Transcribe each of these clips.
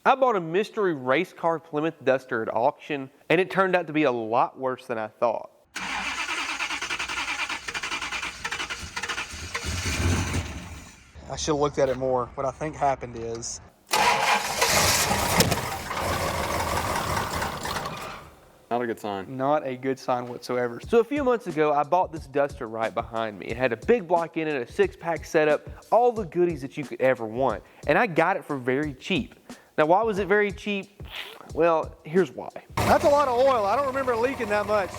I bought a mystery race car Plymouth Duster at auction, and it turned out to be a lot worse than I thought. I should have looked at it more. What I think happened is not a good sign. Not a good sign whatsoever. So a few months ago, I bought this Duster right behind me. It had a big block in it, a 6-pack setup, all the goodies that you could ever want. And I got it for very cheap. Now, why was it very cheap? Well, here's why. That's a lot of oil. I don't remember it leaking that much.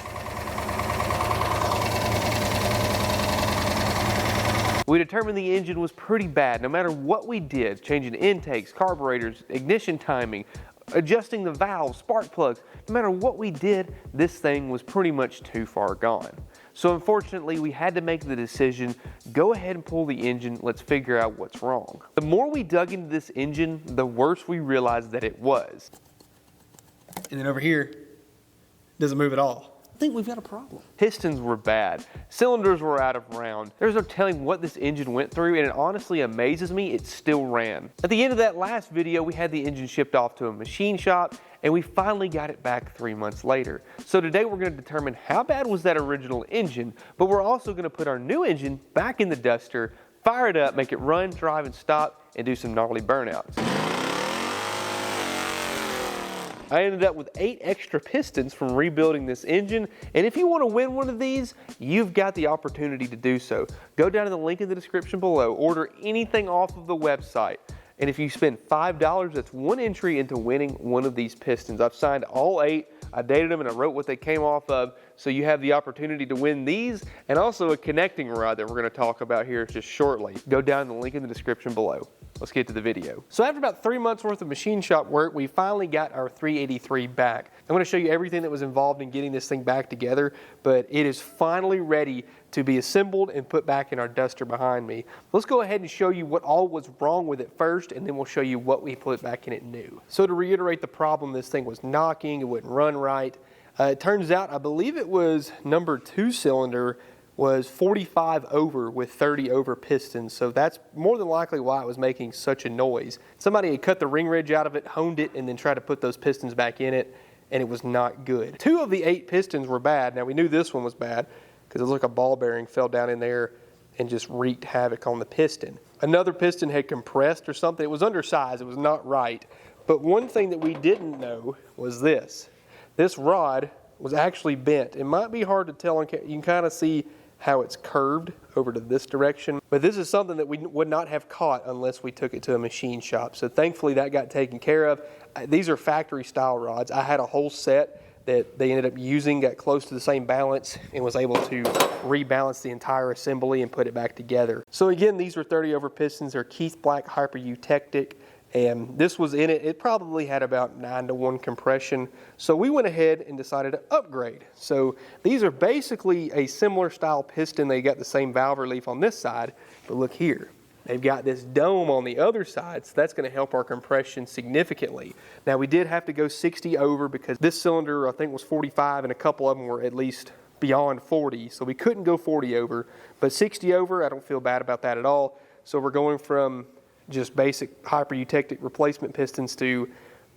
We determined the engine was pretty bad no matter what we did, changing intakes, carburetors, ignition timing, adjusting the valves, spark plugs. No matter what we did, this thing was pretty much too far gone. So unfortunately, we had to make the decision, go ahead and pull the engine, let's figure out what's wrong. The more we dug into this engine, the worse we realized that it was. And then over here, it doesn't move at all. I think we've got a problem. Pistons were bad. Cylinders were out of round. There's no telling what this engine went through, and it honestly amazes me it still ran. At the end of that last video, we had the engine shipped off to a machine shop, and we finally got it back 3 months later. So today we're going to determine how bad was that original engine, but we're also going to put our new engine back in the Duster, fire it up, make it run, drive, and stop, and do some gnarly burnouts. I ended up with 8 extra pistons from rebuilding this engine, and if you want to win one of these, you've got the opportunity to do so. Go down to the link in the description below, order anything off of the website, and if you spend $5, that's 1 entry into winning one of these pistons. I've signed all 8, I dated them, and I wrote what they came off of, so you have the opportunity to win these, and also a connecting rod that we're going to talk about here just shortly. Go down to the link in the description below. Let's get to the video. So after about 3 months worth of machine shop work, we finally got our 383 back. I'm going to show you everything that was involved in getting this thing back together, but it is finally ready to be assembled and put back in our Duster behind me. Let's go ahead and show you what all was wrong with it first, and then we'll show you what we put back in it new. So to reiterate the problem, this thing was knocking, it wouldn't run right. It turns out, I believe it was number 2 cylinder was 45 over with 30 over pistons, so that's more than likely why it was making such a noise. Somebody had cut the ring ridge out of it, honed it, and then tried to put those pistons back in it, and it was not good. 2 of the 8 pistons were bad. Now we knew this one was bad because it looked like a ball bearing fell down in there and just wreaked havoc on the piston. Another piston had compressed or something. It was undersized, it was not right. But one thing that we didn't know was this. This rod was actually bent. It might be hard to tell, you can kind of see how it's curved over to this direction. But this is something that we would not have caught unless we took it to a machine shop. So thankfully that got taken care of. These are factory style rods. I had a whole set that they ended up using, got close to the same balance, and was able to rebalance the entire assembly and put it back together. So again, these were 30 over pistons. They're Keith Black Hyper Eutectic. And this was in it. It probably had about 9-to-1 compression. So we went ahead and decided to upgrade. So these are basically a similar style piston. They got the same valve relief on this side, but look here. They've got this dome on the other side, so that's going to help our compression significantly. Now we did have to go 60 over because this cylinder I think was 45 and a couple of them were at least beyond 40. So we couldn't go 40 over, but 60 over, I don't feel bad about that at all. So we're going from just basic hyper eutectic replacement pistons to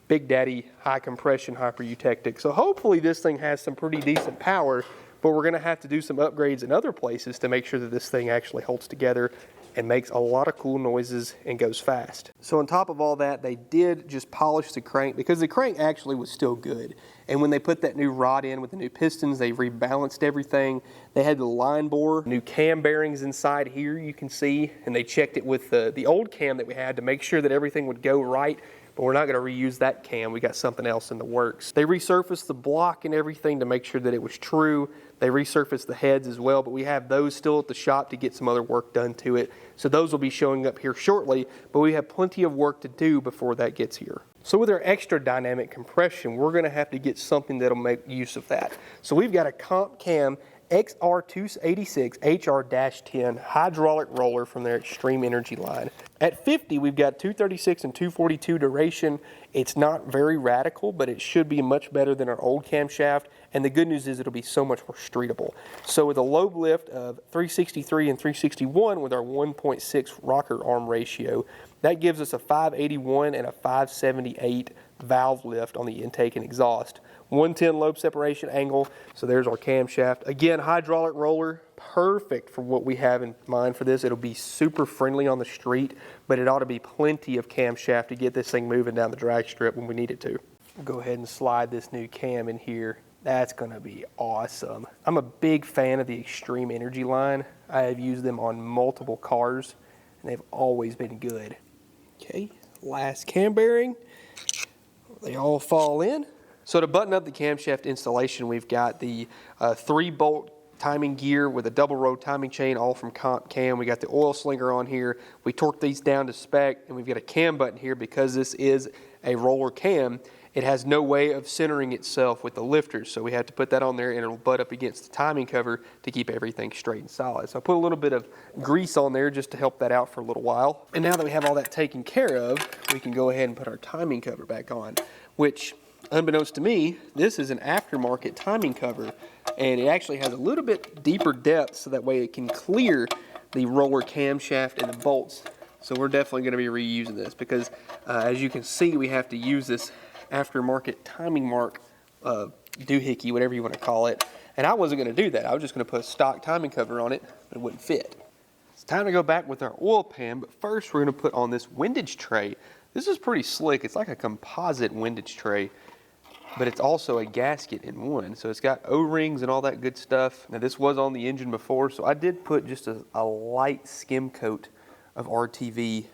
Big Daddy high compression hyper eutectic. So hopefully this thing has some pretty decent power, but we're going to have to do some upgrades in other places to make sure that this thing actually holds together and makes a lot of cool noises and goes fast. So on top of all that, they did just polish the crank because the crank actually was still good. And when they put that new rod in with the new pistons, they rebalanced everything. They had the line bore, new cam bearings inside here you can see, and they checked it with the old cam that we had to make sure that everything would go right. But we're not going to reuse that cam. We got something else in the works. They resurfaced the block and everything to make sure that it was true. They resurfaced the heads as well, but we have those still at the shop to get some other work done to it. So those will be showing up here shortly, but we have plenty of work to do before that gets here. So with our extra dynamic compression, we're going to have to get something that'll make use of that. So we've got a Comp Cam XR286 HR-10 hydraulic roller from their Extreme Energy line. At 50, we've got 236 and 242 duration. It's not very radical, but it should be much better than our old camshaft. And the good news is it'll be so much more streetable. So with a lobe lift of 363 and 361 with our 1.6 rocker arm ratio, That gives us a 581 and a 578 valve lift on the intake and exhaust. 110 lobe separation angle, so there's our camshaft. Again, hydraulic roller, perfect for what we have in mind for this. It'll be super friendly on the street, but it ought to be plenty of camshaft to get this thing moving down the drag strip when we need it to. Go ahead and slide this new cam in here. That's gonna be awesome. I'm a big fan of the Extreme Energy line. I have used them on multiple cars, and they've always been good. Okay, last cam bearing. They all fall in. So to button up the camshaft installation, we've got the 3-bolt timing gear with a double row timing chain, all from Comp Cam. We got the oil slinger on here. We torque these down to spec, and we've got a cam button here because this is a roller cam. It has no way of centering itself with the lifters, so we have to put that on there, and it'll butt up against the timing cover to keep everything straight and solid. So I put a little bit of grease on there just to help that out for a little while. And now that we have all that taken care of, we can go ahead and put our timing cover back on, which, unbeknownst to me, this is an aftermarket timing cover, and it actually has a little bit deeper depth so that way it can clear the roller camshaft and the bolts. So we're definitely going to be reusing this because as you can see, we have to use this aftermarket timing mark doohickey, whatever you want to call it. And I wasn't going to do that. I was just going to put a stock timing cover on it, but it wouldn't fit. It's time to go back with our oil pan, but first we're going to put on this windage tray. This is pretty slick. It's like a composite windage tray, but it's also a gasket in one. So it's got O-rings and all that good stuff. Now this was on the engine before, so I did put just a light skim coat of RTV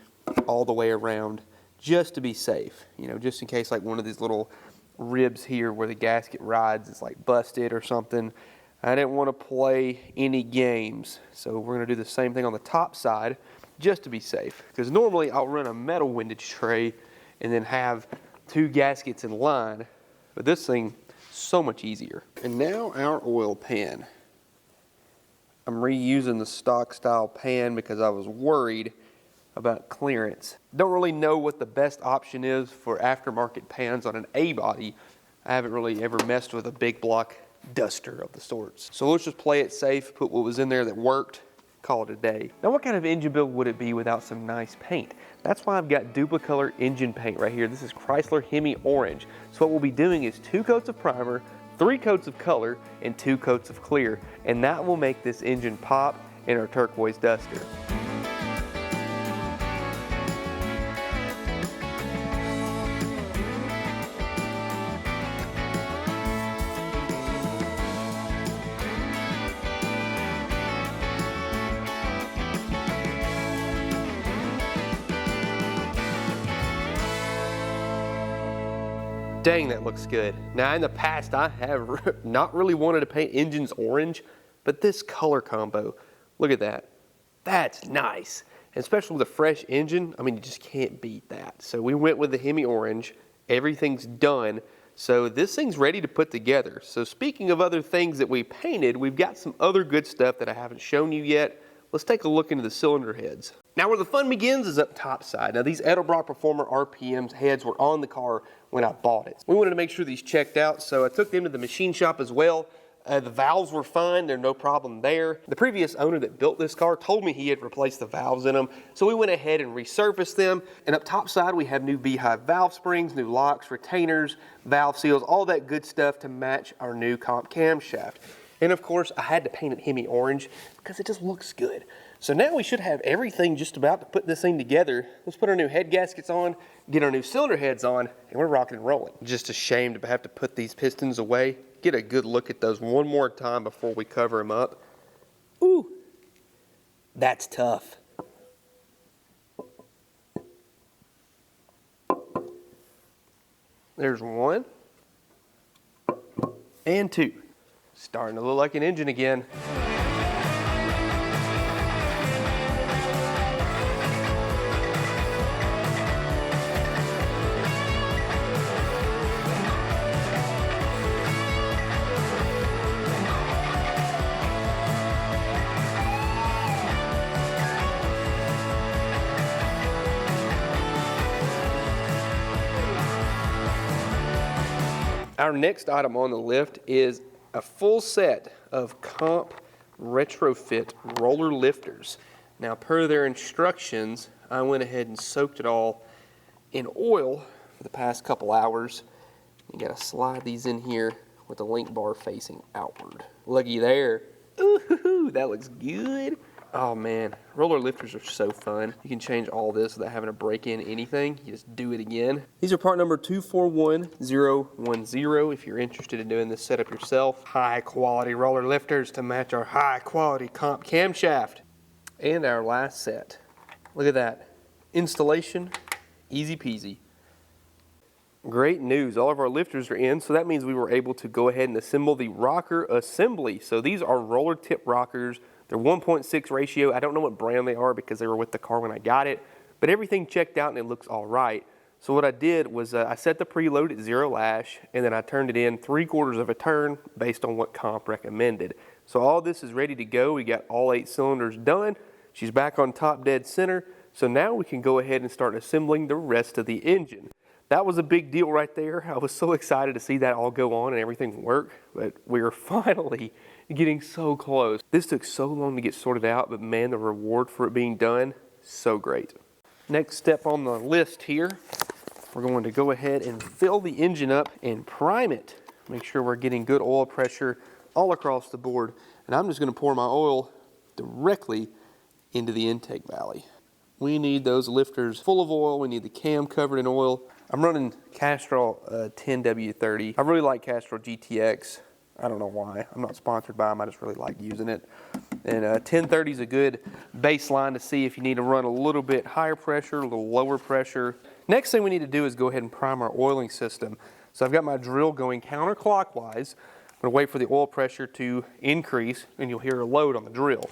all the way around, just to be safe, you know, just in case like one of these little ribs here where the gasket rides is like busted or something. I didn't want to play any games, so we're going to do the same thing on the top side just to be safe, because normally I'll run a metal windage tray and then have 2 gaskets in line, but this thing so much easier. And now our oil pan. I'm reusing the stock style pan because I was worried about clearance. Don't really know what the best option is for aftermarket pans on an A-body. I haven't really ever messed with a big block duster of the sorts. So let's just play it safe, put what was in there that worked, call it a day. Now what kind of engine build would it be without some nice paint? That's why I've got Duplicolor engine paint right here. This is Chrysler Hemi Orange. So what we'll be doing is 2 coats of primer, 3 coats of color, and 2 coats of clear. And that will make this engine pop in our turquoise duster. Dang, that looks good. Now in the past, I have not really wanted to paint engines orange, but this color combo, look at that. That's nice. And especially with a fresh engine, I mean, you just can't beat that. So we went with the Hemi Orange. Everything's done. So this thing's ready to put together. So speaking of other things that we painted, we've got some other good stuff that I haven't shown you yet. Let's take a look into the cylinder heads. Now where the fun begins is up top side. Now these Edelbrock Performer RPMs heads were on the car when I bought it. We wanted to make sure these checked out, so I took them to the machine shop as well. The valves were fine, there's no problem there. The previous owner that built this car told me he had replaced the valves in them, so we went ahead and resurfaced them. And up top side we have new beehive valve springs, new locks, retainers, valve seals, all that good stuff to match our new Comp camshaft. And of course, I had to paint it Hemi Orange because it just looks good. So now we should have everything just about to put this thing together. Let's put our new head gaskets on, get our new cylinder heads on, and we're rocking and rolling. Just ashamed to have to put these pistons away. Get a good look at those one more time before we cover them up. Ooh, that's tough. There's 1 and 2. Starting to look like an engine again. Our next item on the lift is a full set of Comp retrofit roller lifters. Now per their instructions, I went ahead and soaked it all in oil for the past couple hours. You gotta slide these in here with the link bar facing outward. Looky there. Ooh, that looks good. Oh man, roller lifters are so fun. You can change all this without having to break in anything. You just do it again. These are part number 241010 if you're interested in doing this setup yourself. High quality roller lifters to match our high quality comp camshaft. And our last set. Look at that. Installation, easy peasy. Great news, all of our lifters are in, so that means we were able to go ahead and assemble the rocker assembly. So these are roller tip rockers. They're 1.6 ratio. I don't know what brand they are because they were with the car when I got it, but everything checked out and it looks all right. So what I did was I set the preload at 0 lash, and then I turned it in 3/4 of a turn based on what comp recommended. So all this is ready to go. We got all 8 cylinders done. She's back on top dead center. So now we can go ahead and start assembling the rest of the engine. That was a big deal right there. I was so excited to see that all go on and everything work, but we are finally getting so close. This took so long to get sorted out, but man, the reward for it being done, so great. Next step on the list here, we're going to go ahead and fill the engine up and prime it. Make sure we're getting good oil pressure all across the board. And I'm just going to pour my oil directly into the intake valley. We need those lifters full of oil. We need the cam covered in oil. I'm running Castrol 10W30. I really like Castrol GTX. I don't know why. I'm not sponsored by them. I just really like using it. And 1030 is a good baseline to see if you need to run a little bit higher pressure, a little lower pressure. Next thing we need to do is go ahead and prime our oiling system. So I've got my drill going counterclockwise. I'm going to wait for the oil pressure to increase, and you'll hear a load on the drill.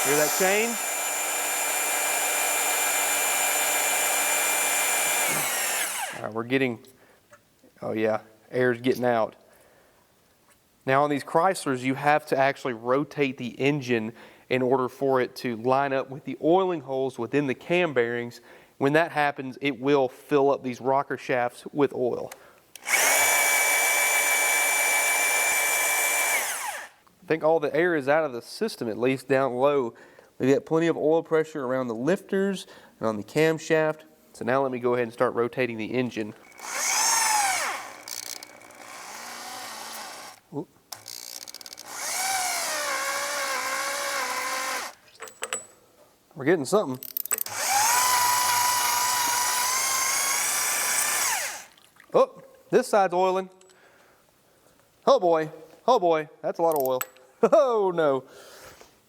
Hear that change? All right, we're getting, oh yeah, air's getting out. Now on these Chryslers, you have to actually rotate the engine in order for it to line up with the oiling holes within the cam bearings. When that happens, it will fill up these rocker shafts with oil. I think all the air is out of the system, at least down low. We've got plenty of oil pressure around the lifters and on the camshaft. So now let me go ahead and start rotating the engine. Oop. We're getting something. Oh, this side's oiling. Oh boy, that's a lot of oil. Oh no.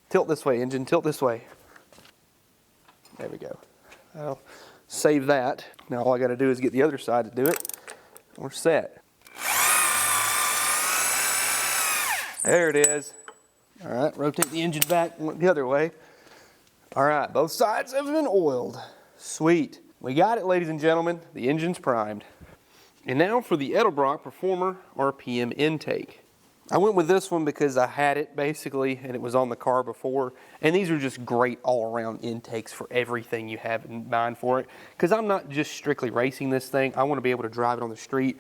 Tilt this way, engine, tilt this way. There we go. I'll save that. Now all I gotta do is get the other side to do it. We're set. There it is. All right, rotate the engine back the other way. All right, both sides have been oiled. Sweet. We got it, ladies and gentlemen. The engine's primed. And now for the Edelbrock Performer RPM intake. I went with this one because I had it basically, and it was on the car before. And these are just great all-around intakes for everything you have in mind for it. Because I'm not just strictly racing this thing. I want to be able to drive it on the street.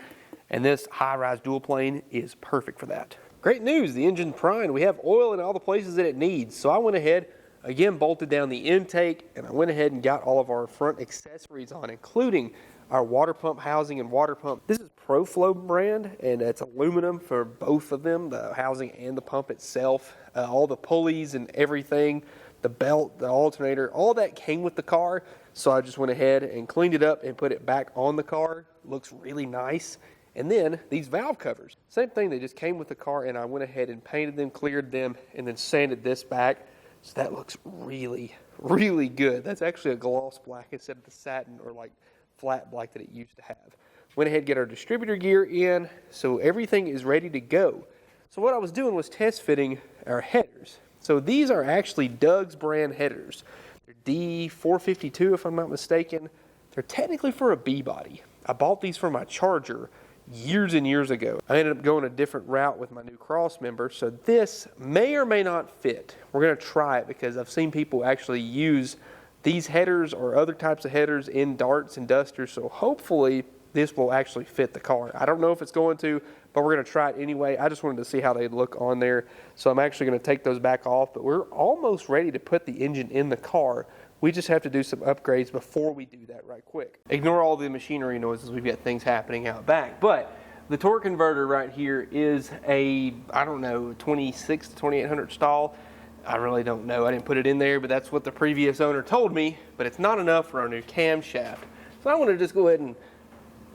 And this high-rise dual plane is perfect for that. Great news, the engine's primed. We have oil in all the places that it needs. So I went ahead, again, bolted down the intake, and I went ahead and got all of our front accessories on, including our water pump housing and water pump. This is ProFlow brand, and it's aluminum for both of them, the housing and the pump itself. All the pulleys and everything, the belt, the alternator, all that came with the car. So I just went ahead and cleaned it up and put it back on the car. Looks really nice. And then these valve covers, same thing, they just came with the car, and I went ahead and painted them, cleared them, and then sanded this back. So that looks really, really good. That's actually a gloss black instead of the satin or like flat black that it used to have. Went ahead and get our distributor gear in, so everything is ready to go. So what I was doing was test fitting our headers. So these are actually Doug's brand headers. They're D452 if I'm not mistaken. They're technically for a B body. I bought these for my Charger years and years ago. I ended up going a different route with my new cross member, so this may or may not fit. We're going to try it because I've seen people actually use these headers or other types of headers in darts and dusters, so hopefully this will actually fit the car. I don't know if it's going to, but we're going to try it anyway. I just wanted to see how they look on there. So I'm actually going to take those back off, but we're almost ready to put the engine in the car. We just have to do some upgrades before we do that right quick. Ignore all the machinery noises. We've got things happening out back. But the torque converter right here is a, I don't know, 26 to 2800 stall. I really don't know. I didn't put it in there, but that's what the previous owner told me. But it's not enough for our new camshaft. So I want to just go ahead and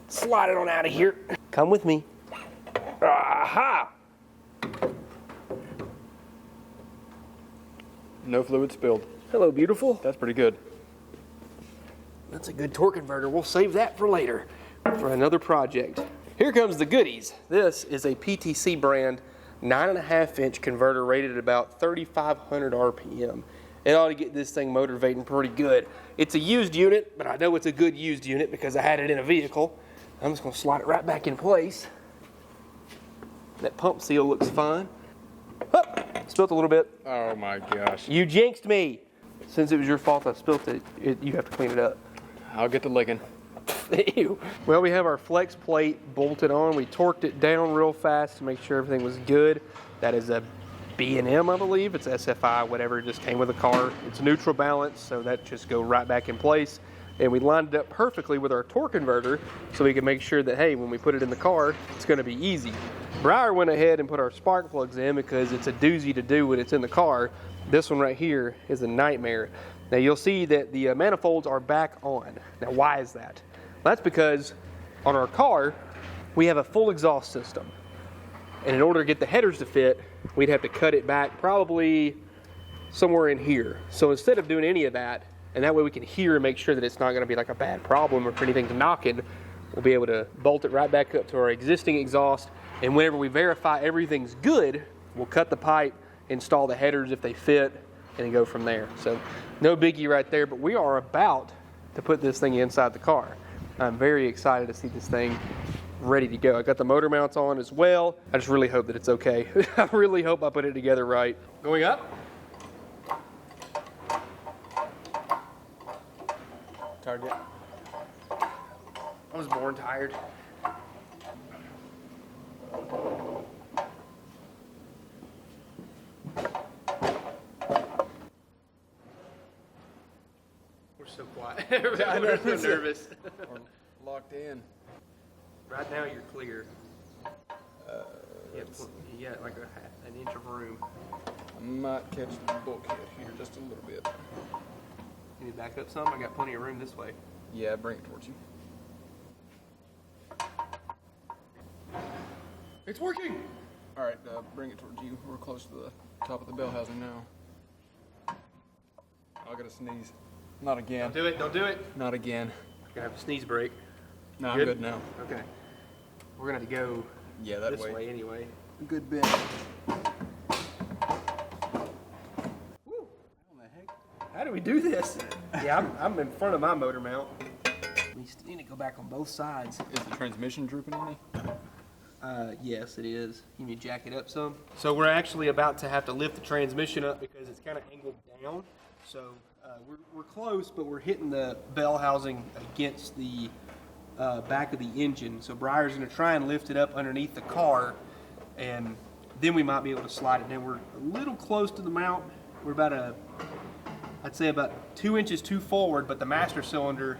slide it on out of here. Come with me. Aha! No fluid spilled. Hello, beautiful. That's pretty good. That's a good torque converter. We'll save that for later, for another project. Here comes the goodies. This is a PTC brand 9.5-inch converter rated at about 3,500 RPM. It ought to get this thing motivating pretty good. It's a used unit, but I know it's a good used unit because I had it in a vehicle. I'm just going to slide it right back in place. That pump seal looks fine. Oh, spilt a little bit. Oh my gosh. You jinxed me. Since it was your fault I spilt it, you have to clean it up. I'll get to licking. Ew. Well, we have our flex plate bolted on. We torqued it down real fast to make sure everything was good. That is a B&M, I believe. It's SFI, whatever. It just came with the car. It's neutral balance, so that just go right back in place. And we lined it up perfectly with our torque converter so we can make sure that, hey, when we put it in the car, it's going to be easy. Briar went ahead and put our spark plugs in because it's a doozy to do when it's in the car. This one right here is a nightmare. Now you'll see that the manifolds are back on. Now why is that? Well, that's because on our car, we have a full exhaust system. And in order to get the headers to fit, we'd have to cut it back probably somewhere in here. So instead of doing any of that, and that way we can hear and make sure that it's not going to be like a bad problem or if anything's knocking, we'll be able to bolt it right back up to our existing exhaust. And whenever we verify everything's good, we'll cut the pipe, install the headers if they fit, and then go from there. So no biggie right there, but we are about to put this thing inside the car. I'm very excited to see this thing ready to go. I got the motor mounts on as well. I just really hope that it's okay. I really hope I put it together right. Going up. Tired yet? I was born tired. We're so quiet. We're so nervous. We're locked in. Right now you're clear. You got like an inch of room. I might catch the bulkhead here just a little bit. Can you back up some? I got plenty of room this way. Yeah, bring it towards you. It's working! All right, bring it towards you. We're close to the top of the bell housing now. I'll get a sneeze. Not again. Don't do it. Don't do it. Not again. I'm gonna have a sneeze break. No, I'm good now. Okay. We're gonna have to go that this way anyway. A good bit. Woo. How do we do this? Yeah, I'm in front of my motor mount. We need to go back on both sides. Is the transmission drooping any? Yes, it is. You need to jack it up some. So we're actually about to have to lift the transmission up because it's kind of angled down. So we're close, but we're hitting the bell housing against the back of the engine. So Briar's going to try and lift it up underneath the car, and then we might be able to slide it down. We're a little close to the mount. We're about I'd say about 2 inches too forward, but the master cylinder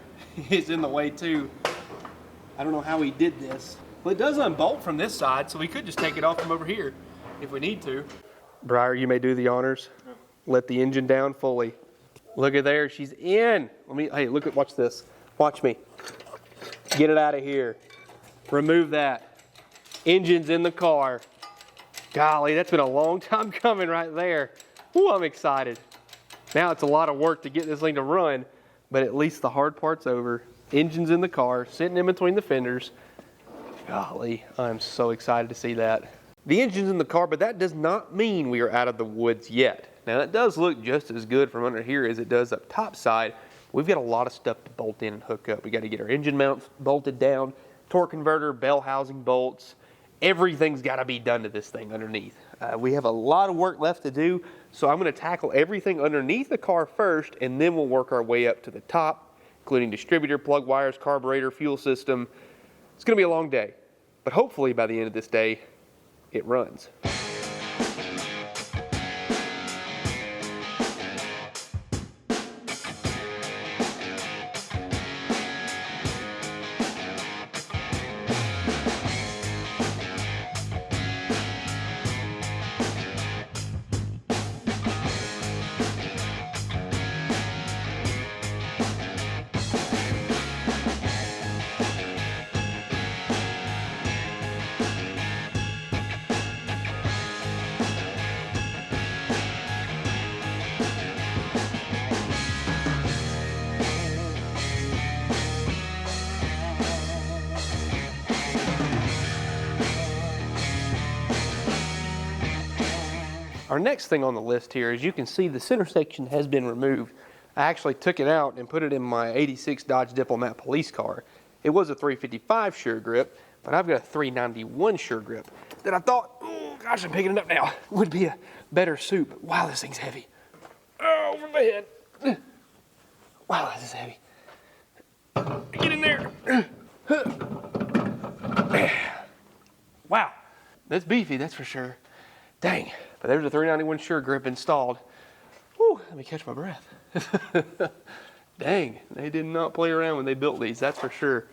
is in the way too. I don't know how he did this. Well, it does unbolt from this side, so we could just take it off from over here if we need to. Briar, you may do the honors. Let the engine down fully. Look at there, she's in. Hey, watch this. Watch me. Get it out of here. Remove that. Engine's in the car. Golly, that's been a long time coming right there. Ooh, I'm excited. Now it's a lot of work to get this thing to run, but at least the hard part's over. Engine's in the car, sitting in between the fenders. Golly, I'm so excited to see that. The engine's in the car, but that does not mean we are out of the woods yet. Now, it does look just as good from under here as it does up top side. We've got a lot of stuff to bolt in and hook up. We got to get our engine mounts bolted down, torque converter, bell housing bolts. Everything's got to be done to this thing underneath. We have a lot of work left to do, so I'm going to tackle everything underneath the car first, and then we'll work our way up to the top, including distributor, plug wires, carburetor, fuel system. It's gonna be a long day, but hopefully by the end of this day, it runs. Our next thing on the list here, as you can see, the center section has been removed. I actually took it out and put it in my 86 Dodge Diplomat police car. It was a 355 sure grip, but I've got a 391 sure grip that I thought, oh gosh, I'm picking it up now, would be a better soup. Wow, this thing's heavy. Oh, over my head. Wow, this is heavy. Get in there. Wow, that's beefy, that's for sure. Dang, but there's a 391 sure grip installed. Whew, let me catch my breath. Dang, they did not play around when they built these, that's for sure.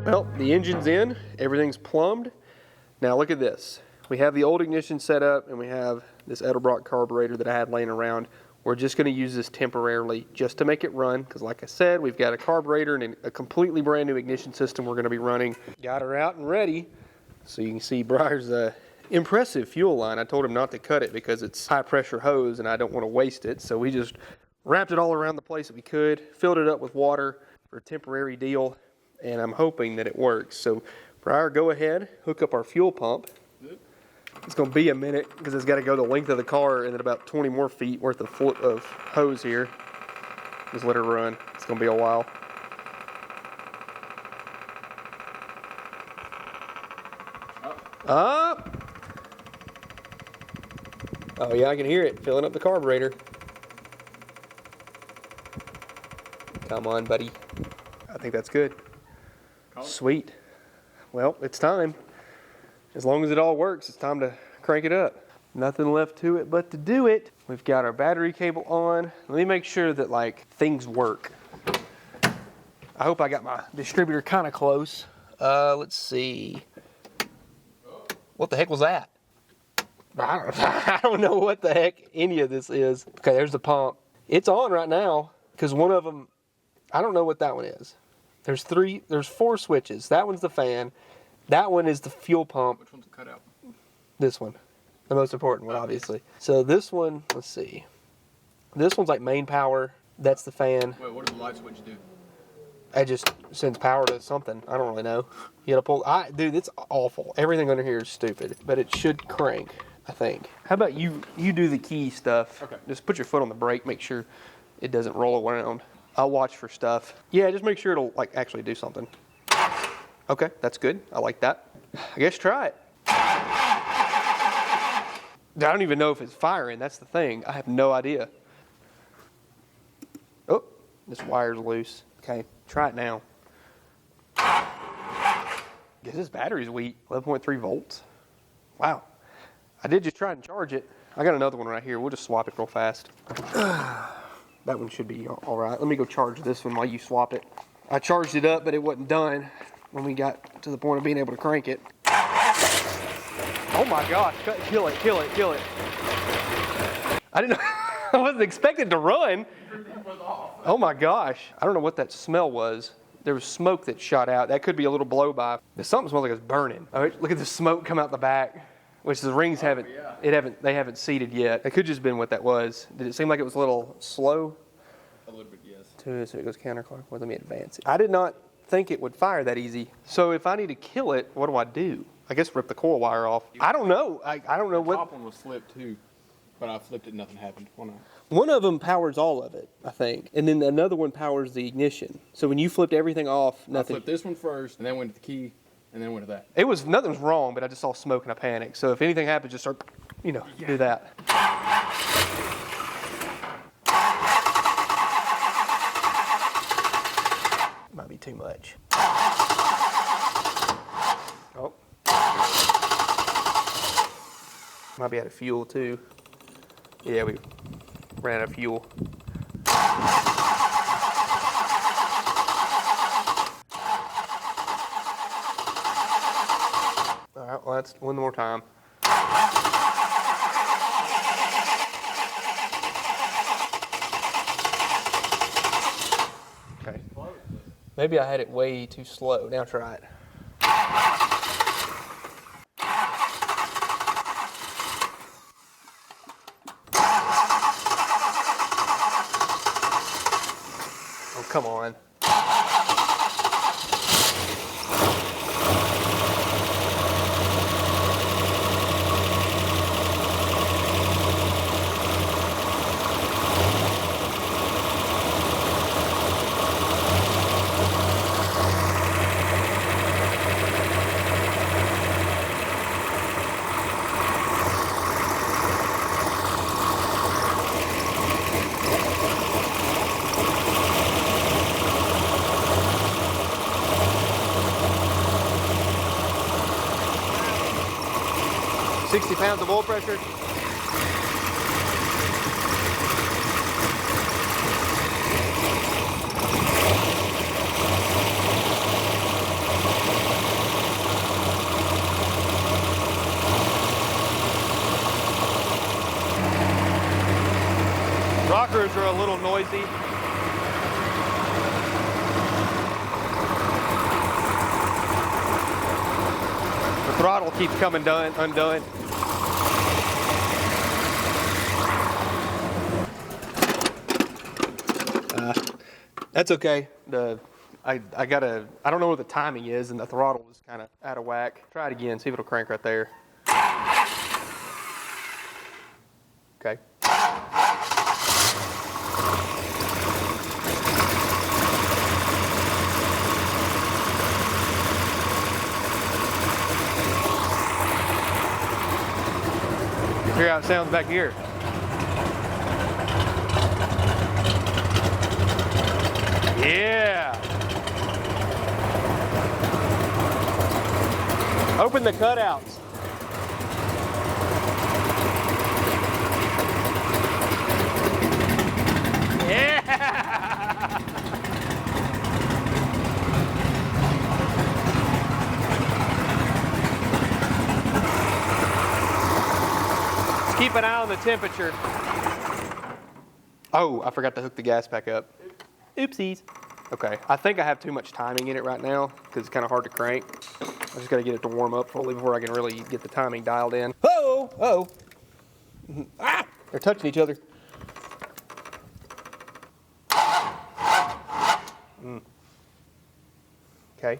Well, the engine's in, everything's plumbed. Now look at this. We have the old ignition set up and we have this Edelbrock carburetor that I had laying around. We're just gonna use this temporarily just to make it run, because like I said, we've got a carburetor and a completely brand new ignition system we're gonna be running. Got her out and ready. So you can see Briar's impressive fuel line. I told him not to cut it because it's high pressure hose and I don't wanna waste it. So we just wrapped it all around the place that we could, filled it up with water for a temporary deal, and I'm hoping that it works. So Briar, go ahead, hook up our fuel pump. It's gonna be a minute because it's gotta go the length of the car and then about 20 more feet worth of hose here. Just let her run. It's gonna be a while. Up! Oh yeah, I can hear it filling up the carburetor. Come on, buddy. I think that's good. Sweet. Well, it's time. As long as it all works, it's time to crank it up. Nothing left to it but to do it. We've got our battery cable on. Let me make sure that like things work. I hope I got my distributor kind of close. Let's see. What the heck was that? I don't know what the heck any of this is. Okay, there's the pump. It's on right now because one of them, I don't know what that one is. There's four switches. That one's the fan. That one is the fuel pump. Which one's cut out? This one. The most important one, obviously. So this one, let's see. This one's like main power. That's the fan. Wait, what does the light switch do? It just sends power to something. I don't really know. You gotta pull. Dude, it's awful. Everything under here is stupid. But it should crank, I think. How about you do the key stuff. Okay. Just put your foot on the brake. Make sure it doesn't roll around. I'll watch for stuff. Yeah, just make sure it'll like actually do something. Okay, that's good. I like that. I guess try it. I don't even know if it's firing. That's the thing. I have no idea. Oh, this wire's loose. Okay, try it now. Guess this battery's weak. 11.3 volts. Wow. I did just try and charge it. I got another one right here. We'll just swap it real fast. That one should be all right. Let me go charge this one while you swap it. I charged it up, but it wasn't done when we got to the point of being able to crank it. Oh my gosh, kill it, kill it, kill it. I didn't know, I wasn't expecting to run. Oh my gosh, I don't know what that smell was. There was smoke that shot out. That could be a little blow by. Something smells like it's burning. All right, look at the smoke come out the back, which the rings they haven't seated yet. It could just been what that was. Did it seem like it was a little slow? A little bit, yes. So it goes counterclockwise. Let me advance it. I did not think it would fire that easy. So if I need to kill it, what do I do? I guess rip the coil wire off. I don't know. I don't know The what. top one was flipped too, but I flipped it, nothing happened. One of them powers all of it, I think, and then another one powers the ignition. So when you flipped everything off, nothing. I flipped this one first, and then went to the key, and then went to that. Nothing was wrong, but I just saw smoke and I panicked. So if anything happens, just start, do that. Might be too much. Oh. Might be out of fuel too. Yeah, we ran out of fuel. All right, well, that's one more time. Okay. Maybe I had it way too slow. Now try it. Oh, come on. £60 of oil pressure. Rockers are a little noisy. The throttle keeps coming undone. That's okay. I don't know what the timing is, and the throttle was kind of out of whack. Try it again, see if it'll crank right there. Okay. Hear how it sounds back here. Yeah. Open the cutouts. Yeah. Let's keep an eye on the temperature. Oh, I forgot to hook the gas back up. Oopsies. Okay, I think I have too much timing in it right now because it's kind of hard to crank. I just got to get it to warm up fully before I can really get the timing dialed in. Oh! Ah! They're touching each other. Okay.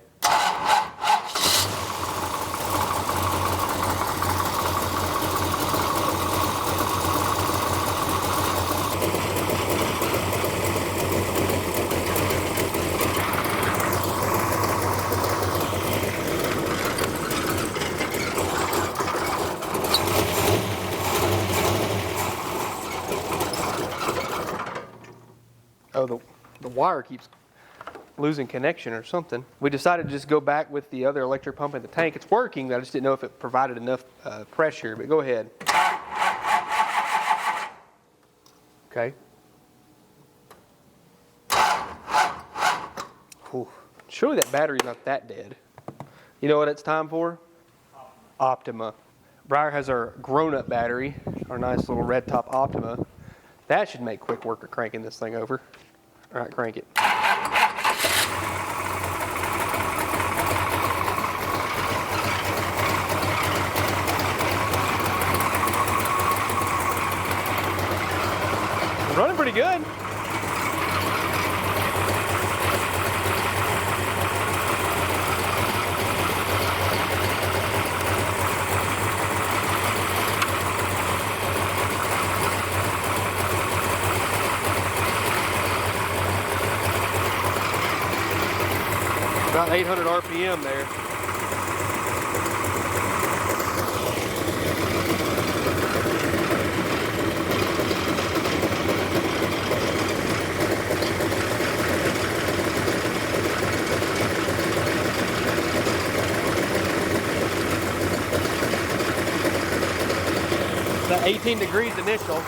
wire keeps losing connection or something. We decided to just go back with the other electric pump in the tank. It's working, I just didn't know if it provided enough pressure, but go ahead. Okay. Whew. Surely that battery's not that dead. You know what it's time for? Optima. Briar has our grown-up battery, our nice little red top Optima. That should make quick work of cranking this thing over. All right, crank it. Running pretty good. About 800 RPM there. About 18 degrees initial.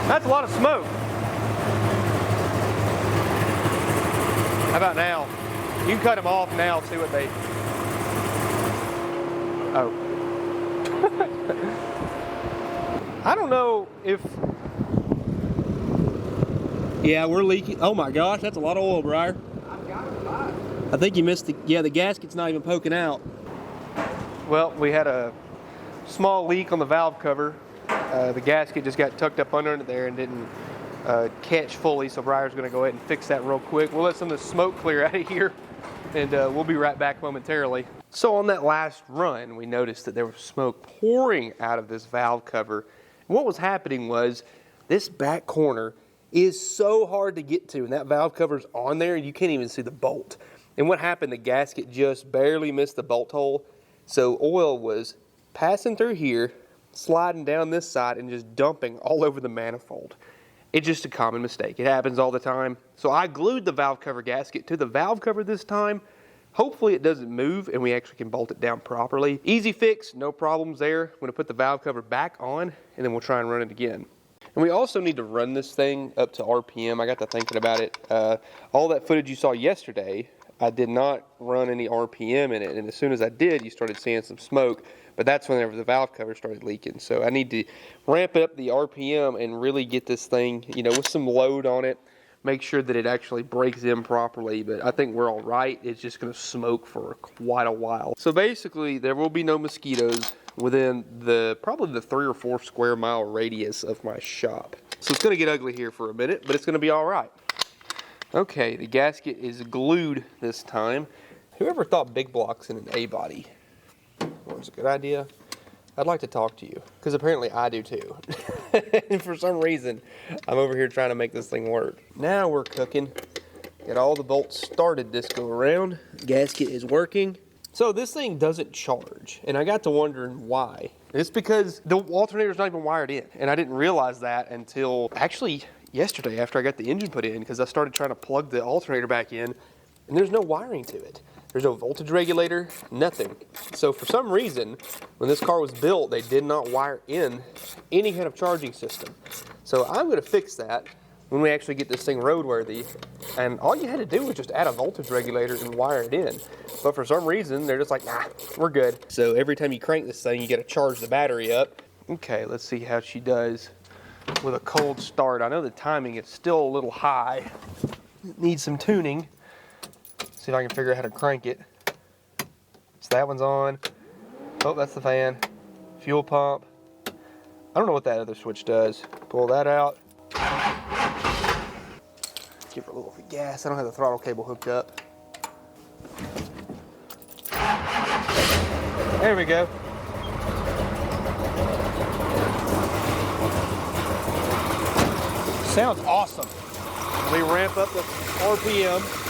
That's a lot of smoke. How about now? You can cut them off now, see what they... Oh. I don't know if... Yeah, we're leaking. Oh my gosh, that's a lot of oil, Briar. I think you missed the... Yeah, the gasket's not even poking out. Well, we had a small leak on the valve cover. The gasket just got tucked up under there and didn't catch fully, so Briar's going to go ahead and fix that real quick. We'll let some of the smoke clear out of here, and we'll be right back momentarily. So on that last run, we noticed that there was smoke pouring out of this valve cover. And what was happening was this back corner is so hard to get to, and that valve cover's on there, and you can't even see the bolt. And what happened, the gasket just barely missed the bolt hole, so oil was passing through here, sliding down this side and just dumping all over the manifold. It's just a common mistake. It happens all the time. So I glued the valve cover gasket to the valve cover this time. Hopefully it doesn't move and we actually can bolt it down properly. Easy fix, no problems there. I'm going to put the valve cover back on and then we'll try and run it again. And we also need to run this thing up to RPM. I got to thinking about it. All that footage you saw yesterday, I did not run any RPM in it. And as soon as I did, you started seeing some smoke. But that's whenever the valve cover started leaking. So I need to ramp up the RPM and really get this thing, you know, with some load on it. Make sure that it actually breaks in properly. But I think we're all right. It's just going to smoke for quite a while. So basically, there will be no mosquitoes within probably the 3 or 4 square mile radius of my shop. So it's going to get ugly here for a minute, but it's going to be all right. Okay, the gasket is glued this time. Whoever thought big blocks in an A-body was a good idea? I'd like to talk to you, because apparently I do too. And for some reason, I'm over here trying to make this thing work. Now we're cooking. Got all the bolts started this go around. Gasket is working. So this thing doesn't charge, and I got to wondering why. It's because the alternator's not even wired in, and I didn't realize that until actually yesterday after I got the engine put in, because I started trying to plug the alternator back in, and there's no wiring to it. There's no voltage regulator, nothing. So for some reason, when this car was built, they did not wire in any kind of charging system. So I'm going to fix that when we actually get this thing roadworthy. And all you had to do was just add a voltage regulator and wire it in. But for some reason, they're just like, nah, we're good. So every time you crank this thing, you got to charge the battery up. Okay, let's see how she does with a cold start. I know the timing is still a little high. It needs some tuning. See if I can figure out how to crank it. So that one's on. Oh, that's the fan. fuel pump. I don't know what that other switch does. Pull that out. Give her a little gas. I don't have the throttle cable hooked up. There we go. Sounds awesome. We ramp up the RPM.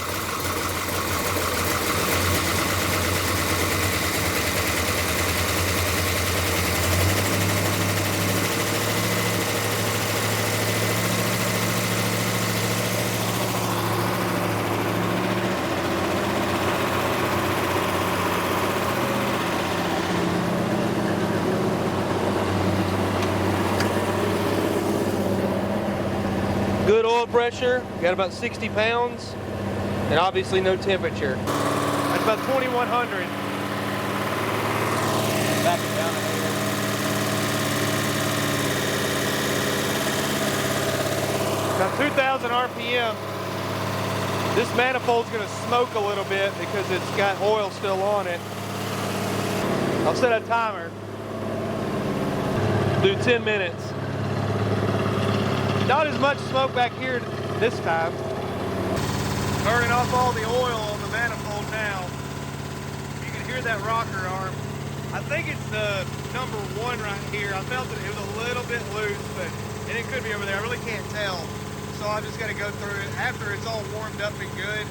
Good oil pressure, got about 60 pounds, and obviously no temperature. That's about 2,100. Back it down a hair. About 2,000 RPM. This manifold's gonna smoke a little bit because it's got oil still on it. I'll set a timer. Do 10 minutes. Not as much smoke back here this time. Burning off all the oil on the manifold now. You can hear that rocker arm. I think it's the number 1 right here. I felt that it was a little bit loose, and it could be over there. I really can't tell. So I just got to go through it. After it's all warmed up and good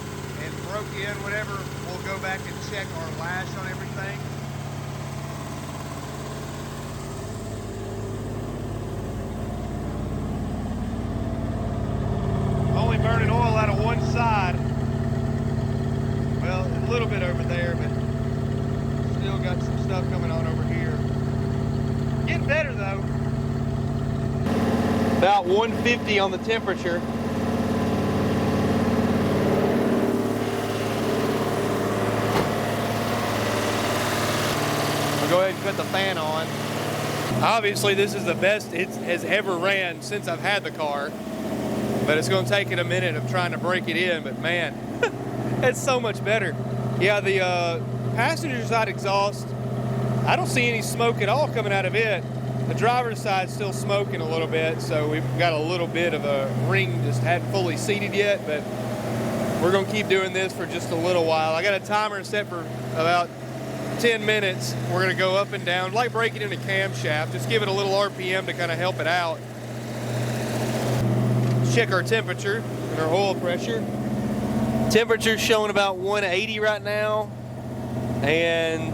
and broke in, whatever, we'll go back and check our lash on everything. Only burning oil out of one side. Well, a little bit over there, but still got some stuff coming on over here. Getting better though. About 150 on the temperature. I'll go ahead and put the fan on. Obviously this is the best it has ever ran since I've had the car. But it's going to take it a minute of trying to break it in, but man, it's so much better. Yeah, the passenger side exhaust, I don't see any smoke at all coming out of it. The driver's side's still smoking a little bit, so we've got a little bit of a ring just hadn't fully seated yet, but we're going to keep doing this for just a little while. I got a timer set for about 10 minutes. We're going to go up and down, like breaking in a camshaft, just give it a little RPM to kind of help it out. Check our temperature and our oil pressure. Temperature's showing about 180 right now, and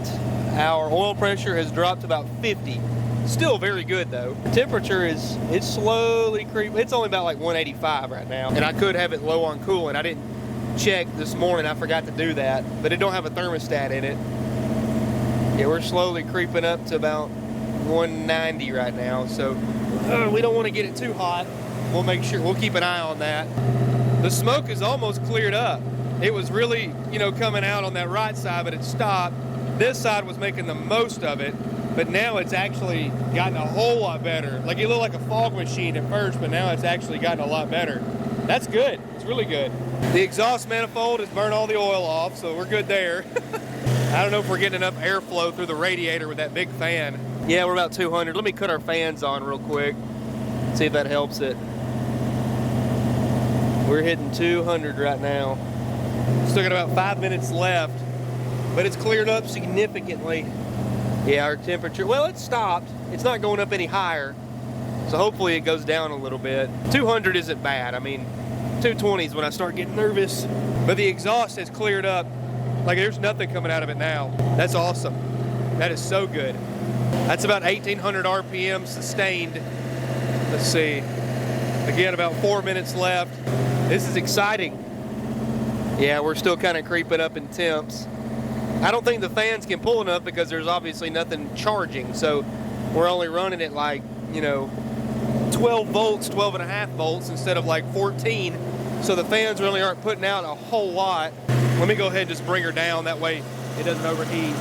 our oil pressure has dropped to about 50. Still very good though. Temperature it's slowly creeping. It's only about like 185 right now, and I could have it low on coolant. I didn't check this morning. I forgot to do that, but it don't have a thermostat in it. Yeah, we're slowly creeping up to about 190 right now, so we don't want to get it too hot. We'll make sure, we'll keep an eye on that. The smoke is almost cleared up. It was really, coming out on that right side, but it stopped. This side was making the most of it, but now it's actually gotten a whole lot better. Like it looked like a fog machine at first, but now it's actually gotten a lot better. That's good, it's really good. The exhaust manifold has burned all the oil off, so we're good there. I don't know if we're getting enough airflow through the radiator with that big fan. Yeah, we're about 200. Let me cut our fans on real quick, see if that helps it. We're hitting 200 right now. Still got about 5 minutes left, but it's cleared up significantly. Yeah, our temperature, well, it stopped. It's not going up any higher, so hopefully it goes down a little bit. 200 isn't bad. I mean, 220 is when I start getting nervous, but the exhaust has cleared up. Like there's nothing coming out of it now. That's awesome. That is so good. That's about 1,800 RPM sustained. Let's see. Again, about 4 minutes left. This is exciting. Yeah, we're still kind of creeping up in temps. I don't think the fans can pull enough because there's obviously nothing charging. So we're only running it like, 12 volts, 12 and a half volts instead of like 14. So the fans really aren't putting out a whole lot. Let me go ahead and just bring her down. That way it doesn't overheat.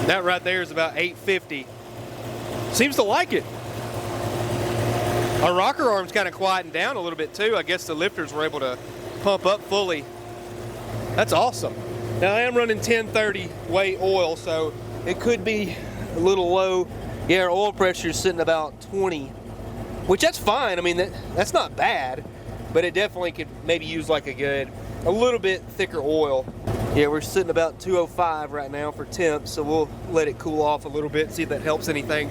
That right there is about 850. Seems to like it. Our rocker arm's kind of quieting down a little bit too. I guess the lifters were able to pump up fully. That's awesome. Now I am running 1030 weight oil, so it could be a little low. Yeah, our oil pressure is sitting about 20, which that's fine. I mean, that's not bad, but it definitely could maybe use like a little bit thicker oil. Yeah, we're sitting about 205 right now for temps, so we'll let it cool off a little bit, see if that helps anything.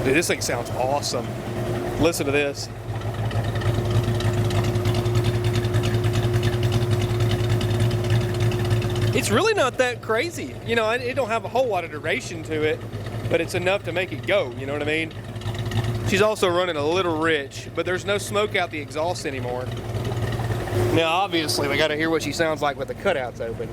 Dude, this thing sounds awesome. Listen to this. It's really not that crazy. You know, it don't have a whole lot of duration to it, but it's enough to make it go, you know what I mean? She's also running a little rich, but there's no smoke out the exhaust anymore. Now, obviously, we gotta hear what she sounds like with the cutouts open.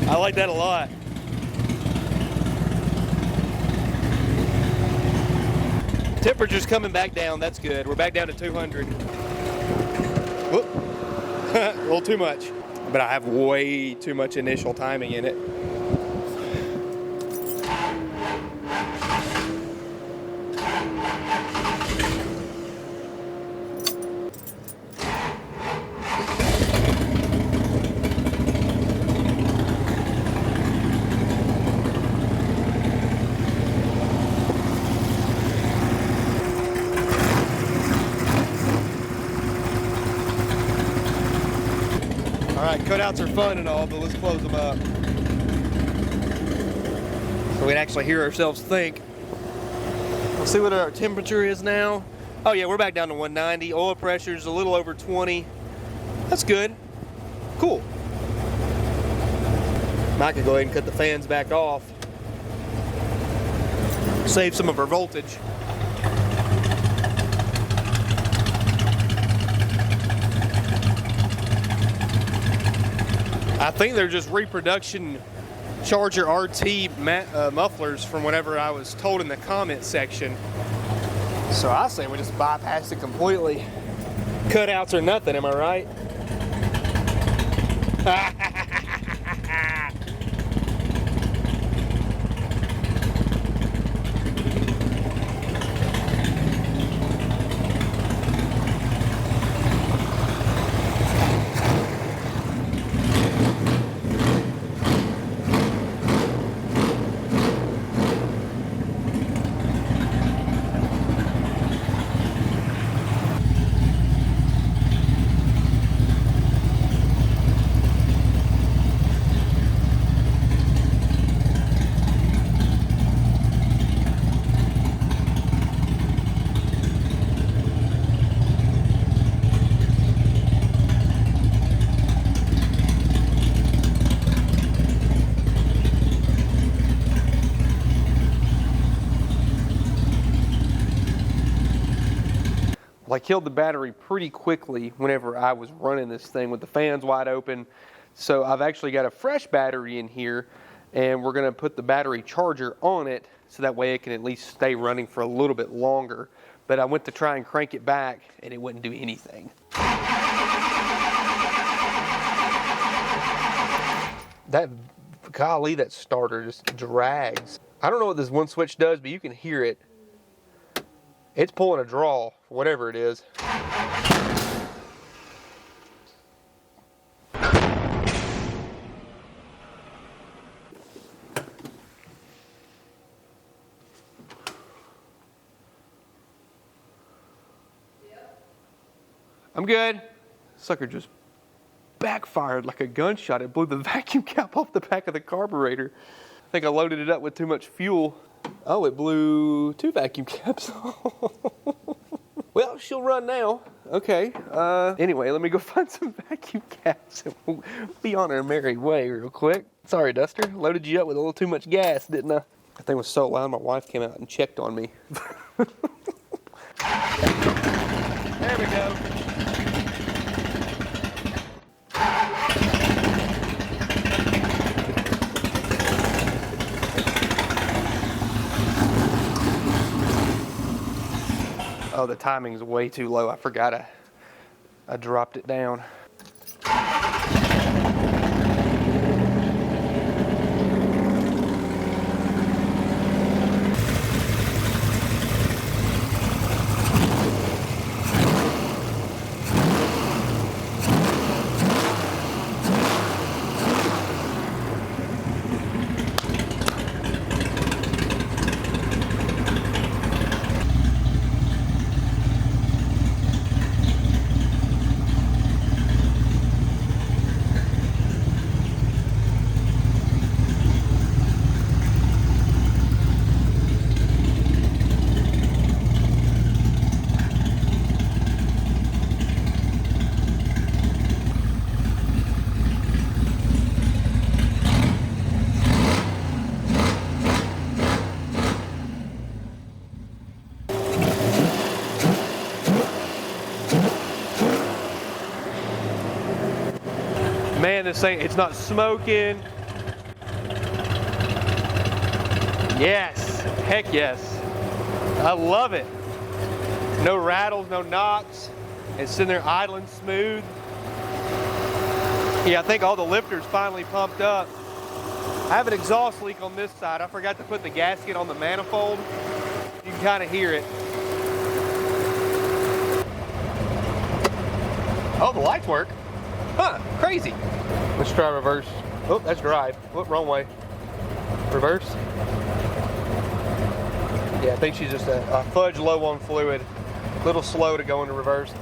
I like that a lot. Temperature's coming back down, that's good. We're back down to 200. Whoop. A little too much. But I have way too much initial timing in it. Alright, cutouts are fun and all, but let's close them up. So we can actually hear ourselves think. Let's see what our temperature is now. Oh yeah, we're back down to 190. Oil pressure's a little over 20. That's good. Cool. I could go ahead and cut the fans back off. Save some of our voltage. I think they're just reproduction Charger RT mufflers from whatever I was told in the comment section. So I say we just bypass it completely. Cutouts or nothing, am I right? I killed the battery pretty quickly whenever I was running this thing with the fans wide open. So I've actually got a fresh battery in here, and we're gonna put the battery charger on it so that way it can at least stay running for a little bit longer. But I went to try and crank it back and it wouldn't do anything. Golly, that starter just drags. I don't know what this one switch does, but you can hear it. It's pulling a draw, whatever it is. I'm good. Sucker just backfired like a gunshot. It blew the vacuum cap off the back of the carburetor. I think I loaded it up with too much fuel. Oh, it blew 2 vacuum caps off. Well, she'll run now. Okay. Anyway, let me go find some vacuum caps and we'll be on our merry way real quick. Sorry, Duster. Loaded you up with a little too much gas, didn't I? That thing was so loud, my wife came out and checked on me. There we go. Oh, the timing's way too low. I forgot I dropped it down. Man, this thing, it's not smoking. Yes, heck yes. I love it. No rattles, no knocks. It's sitting there idling smooth. Yeah, I think all the lifters finally pumped up. I have an exhaust leak on this side. I forgot to put the gasket on the manifold. You can kind of hear it. Oh, the lights work. Huh, crazy. Let's try reverse. Oh, that's drive. Oh, wrong way. Reverse. Yeah, I think she's just a fudge low on fluid. A little slow to go into reverse.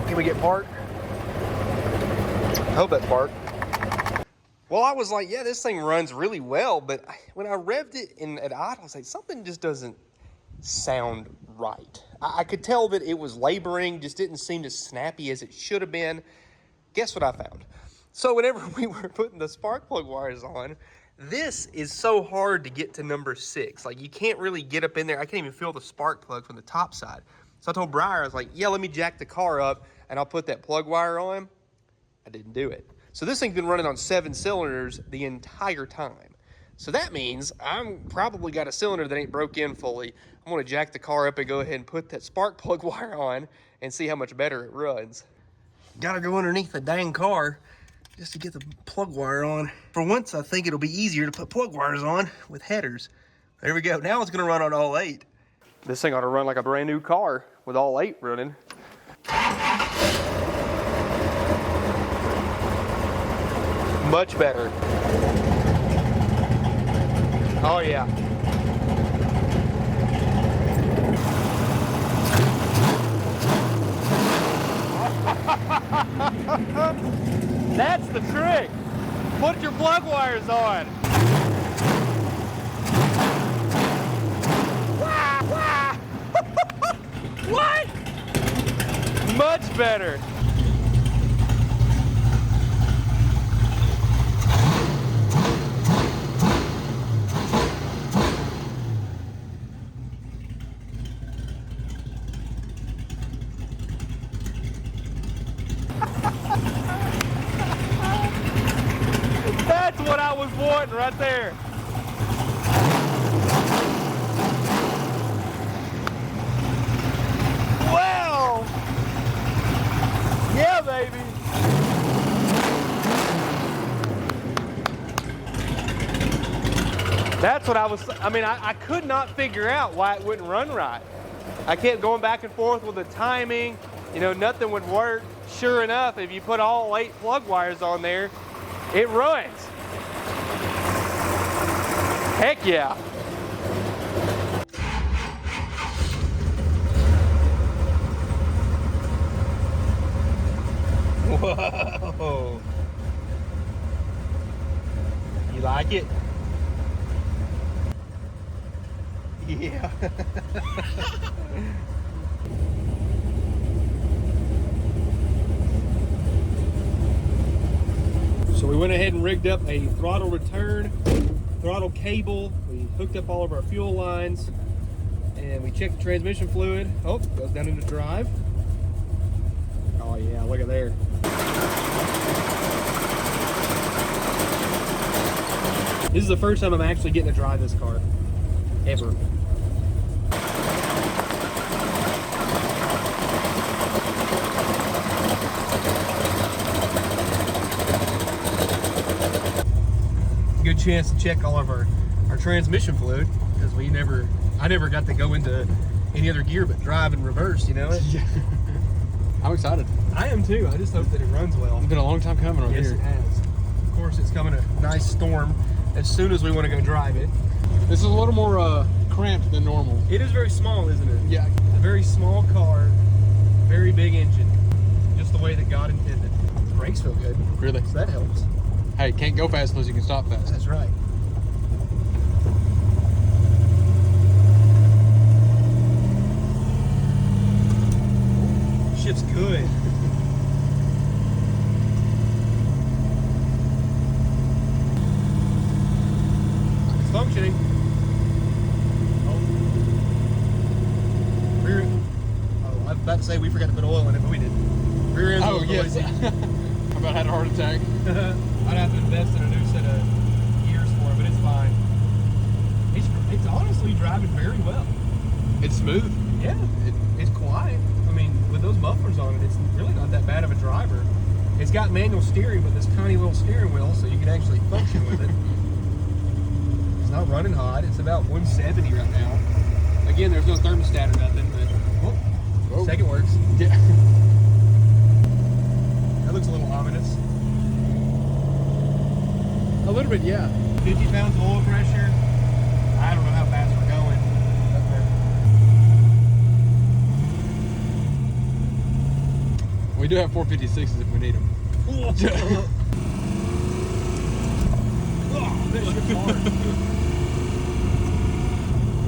Can we get park? I hope that's park. Well, I was like, yeah, this thing runs really well, but when I revved it at idle, I was like, something just doesn't sound right. I could tell that it was laboring, just didn't seem as snappy as it should have been. Guess what I found? So whenever we were putting the spark plug wires on, this is so hard to get to number 6. Like, you can't really get up in there. I can't even feel the spark plug from the top side. So I told Briar, I was like, yeah, let me jack the car up and I'll put that plug wire on. I didn't do it. So this thing's been running on 7 cylinders the entire time. So that means I'm probably got a cylinder that ain't broke in fully. I'm gonna jack the car up and go ahead and put that spark plug wire on and see how much better it runs. Gotta go underneath the dang car just to get the plug wire on. For once, I think it'll be easier to put plug wires on with headers. There we go. Now it's gonna run on all 8. This thing ought to run like a brand new car with all 8 running. Much better. Oh yeah. That's the trick. Put your plug wires on. Wah, wah. What? Much better. That's what I was wanting right there. Well, yeah, baby. That's what I could not figure out why it wouldn't run right. I kept going back and forth with the timing, nothing would work. Sure enough, if you put all 8 plug wires on there, it runs. Heck yeah. Whoa. You like it? Yeah. So we went ahead and rigged up a throttle return, throttle cable. We hooked up all of our fuel lines and we checked the transmission fluid. Oh, goes down into drive. Oh yeah, look at there. This is the first time I'm actually getting to drive this car, ever. chance to check all of our transmission fluid, because I never got to go into any other gear but drive and reverse, you know it? Yeah. I'm excited. I am too. I just hope that it runs well. It's been a long time coming over Yes, here. it has. Of course, it's coming a nice storm as soon as we want to go drive it. This is a little more cramped than normal. It is very small, isn't it? Yeah. A very small car, very big engine, just the way that God intended. The brakes feel good, Really? so that helps. Hey, can't go fast unless you can stop fast. That's right. Shit's good. It's functioning. Oh. Rear end. Oh, I was about to say we forgot to put oil in it, but we didn't. Rear end's a Oh, little yes. noisy. I about had a heart attack. I'd have to invest in a new set of gears for it, but it's fine. It's honestly driving very well. It's smooth. Yeah, it's quiet. I mean, with those mufflers on it, it's really not that bad of a driver. It's got manual steering with this tiny little steering wheel, so you can actually function with it. It's not running hot. It's about 170 right now. Again, there's no thermostat or nothing, but Whoa. second works. Yeah. That looks a little ominous. A little bit, yeah. 50 pounds of oil pressure. I don't know how fast we're going. We do have 456s if we need them. Oh, that shit's hard.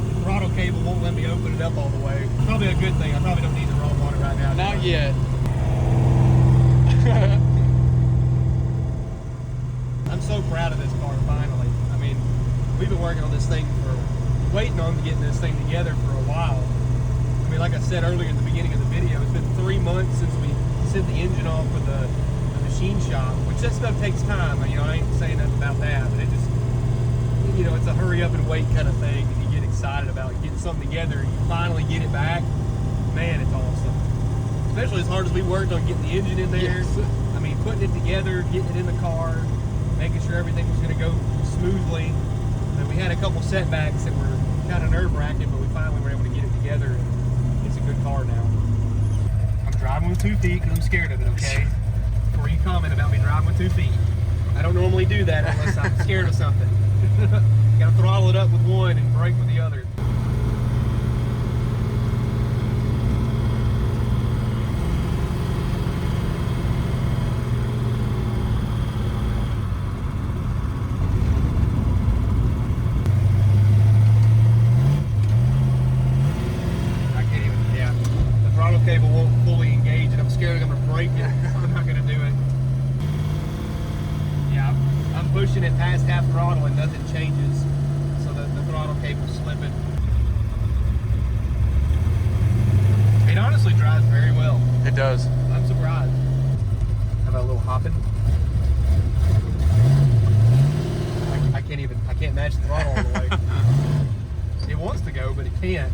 The throttle cable won't let me open it up all the way. Probably a good thing. I probably don't need to roll on it right now. Not yet. I'm so proud of this car, finally. I mean, we've been working on this thing waiting on getting this thing together for a while. I mean, like I said earlier in the beginning of the video, it's been 3 months since we sent the engine off for the machine shop, which that stuff takes time. You know, I ain't saying nothing about that, but it just, you know, it's a hurry up and wait kind of thing, and you get excited about getting something together, and you finally get it back. Man, it's awesome. Especially as hard as we worked on getting the engine in there. Yes. I mean, putting it together, getting it in the car, making sure everything was going to go smoothly. And we had a couple setbacks that were kind of nerve-wracking, but we finally were able to get it together, and it's a good car now. I'm driving with 2 feet because I'm scared of it, okay? Before you comment about me driving with 2 feet. I don't normally do that unless I'm scared of something. Gotta throttle it up with one and brake with the other. Cable won't fully engage, and I'm scared I'm going to break it, so I'm not going to do it. Yeah, I'm pushing it past half throttle and nothing changes, so the throttle cable's slipping. It honestly drives very well. It does. I'm surprised. How about a little hopping? I can't match the throttle all the way. It wants to go, but it can't.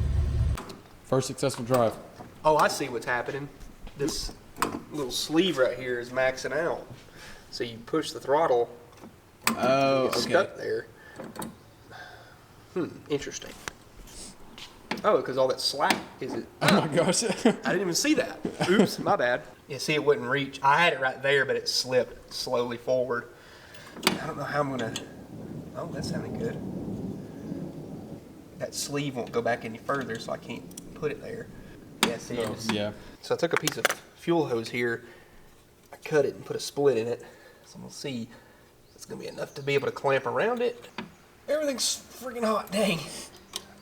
First successful drive. Oh, I see what's happening. This little sleeve right here is maxing out. So you push the throttle, Oh, it's stuck there. Interesting. Oh, because all that slack is it? Oh my gosh. I didn't even see that. Oops, my bad. Yeah, see, it wouldn't reach. I had it right there, but it slipped slowly forward. I don't know how I'm gonna. Oh, that sounded good. That sleeve won't go back any further, so I can't put it there. Yeah, see, it was, Yeah. So I took a piece of fuel hose here, I cut it and put a split in it. So we'll see. It's gonna be enough to be able to clamp around it. Everything's freaking hot, dang.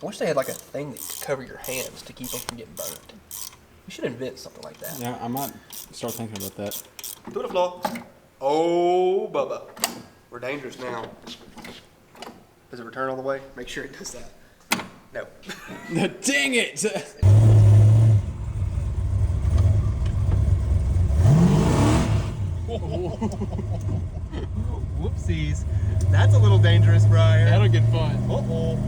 I wish they had like a thing that could cover your hands to keep them from getting burnt. We should invent something like that. Yeah, I might start thinking about that. To the floor. Oh, Bubba. We're dangerous now. Does it return all the way? Make sure it does that. No. Dang it! Whoopsies. That's a little dangerous, Brian. That'll get fun. Uh-oh.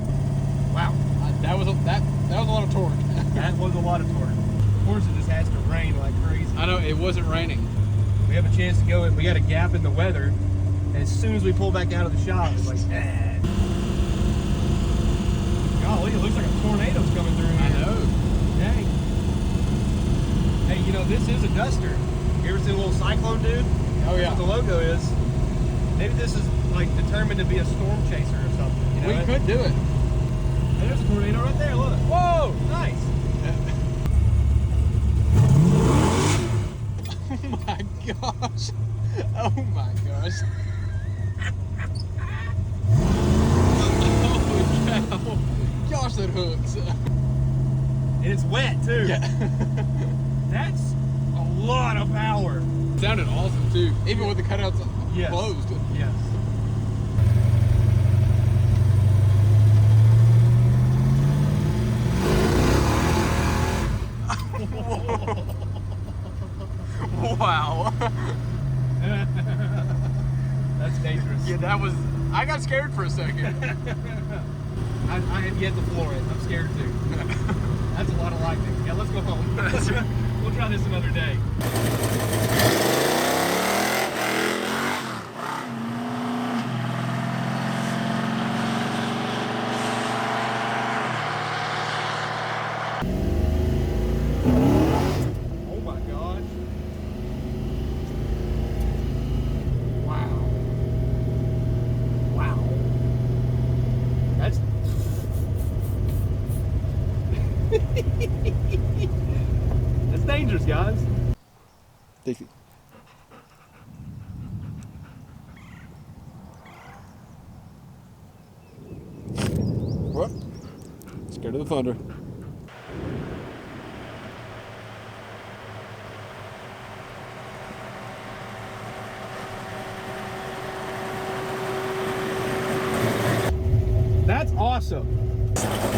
Wow. That was a lot of torque. That was a lot of torque. Of course, it just has to rain like crazy. I know, it wasn't raining. We have a chance to go. We got a gap in the weather, as soon as we pulled back out of the shop, it was like, ah. Golly, it looks like a tornado's coming through here. I know. Dang. Hey, you know, this is a duster. You ever seen a little cyclone dude? Oh, yeah. That's what the logo is. Maybe this is like determined to be a storm chaser or something. You know? We could do it. Hey, there's a tornado right there, look. Whoa, nice. Oh my gosh. Oh my gosh. Holy cow. Gosh, that hooks. And it's wet too. Yeah. That's a lot of power. Sounded awesome too, even with the cutouts Yes. closed. Yes. Wow. That's dangerous. Yeah, that was. I got scared for a second. I have yet to floor it. I'm scared too. That's a lot of lightning. Yeah, let's go home. We'll try this another day. Oh my gosh. Wow. Wow. That's that's dangerous, guys. What? Scared of the thunder. That's awesome.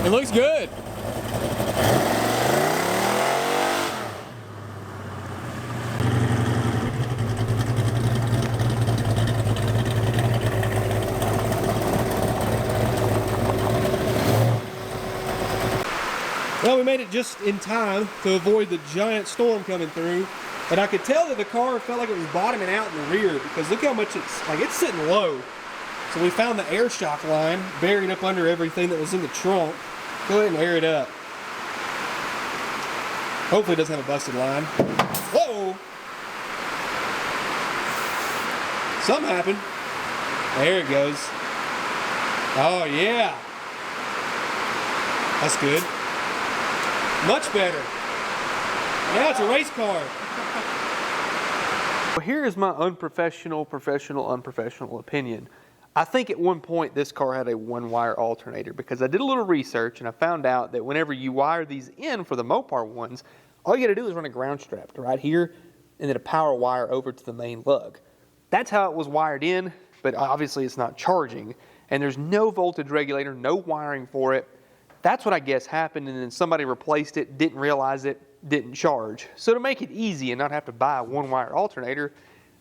It looks good. Well, we made it just in time to avoid the giant storm coming through. And I could tell that the car felt like it was bottoming out in the rear because look how much it's sitting low. So we found the air shock line buried up under everything that was in the trunk. Go ahead and air it up. Hopefully it doesn't have a busted line. Whoa! Something happened. There it goes. Oh yeah. That's good. Much better. Now it's a race car. Well, here is my unprofessional, unprofessional opinion. I think at one point this car had a one-wire alternator because I did a little research and I found out that whenever you wire these in for the Mopar ones, all you got to do is run a ground strap to right here and then a power wire over to the main lug. That's how it was wired in, but obviously it's not charging and there's no voltage regulator, no wiring for it. That's what I guess happened, and then somebody replaced it, didn't realize it, didn't charge. So to make it easy and not have to buy a one-wire alternator,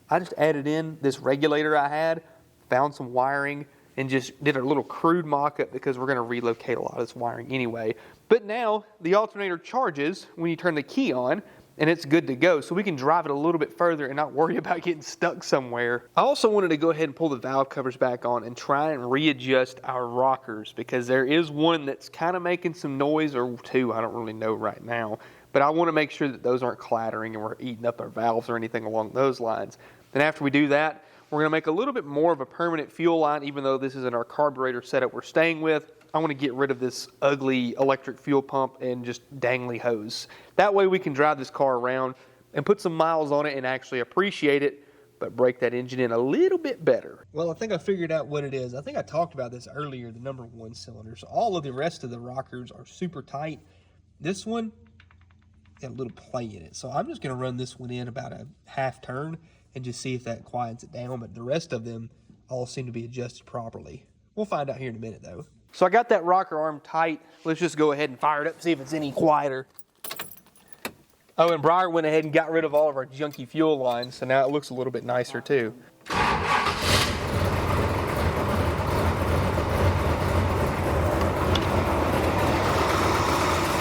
I just added in this regulator I had, found some wiring, and just did a little crude mock-up because we're going to relocate a lot of this wiring anyway. But now the alternator charges when you turn the key on, and it's good to go. So we can drive it a little bit further and not worry about getting stuck somewhere. I also wanted to go ahead and pull the valve covers back on and try and readjust our rockers because there is one that's kind of making some noise, or two, I don't really know right now. But I want to make sure that those aren't clattering and we're eating up our valves or anything along those lines. Then after we do that, we're going to make a little bit more of a permanent fuel line, even though this isn't our carburetor setup we're staying with. I want to get rid of this ugly electric fuel pump and just dangly hose. That way we can drive this car around and put some miles on it and actually appreciate it, but break that engine in a little bit better. Well, I think I figured out what it is. I think I talked about this earlier, the number one cylinder. So all of the rest of the rockers are super tight. This one got a little play in it. So I'm just going to run this one in about a half turn and just see if that quiets it down. But the rest of them all seem to be adjusted properly. We'll find out here in a minute though. So I got that rocker arm tight. Let's just go ahead and fire it up and see if it's any quieter. Oh, and Briar went ahead and got rid of all of our junky fuel lines, so now it looks a little bit nicer too.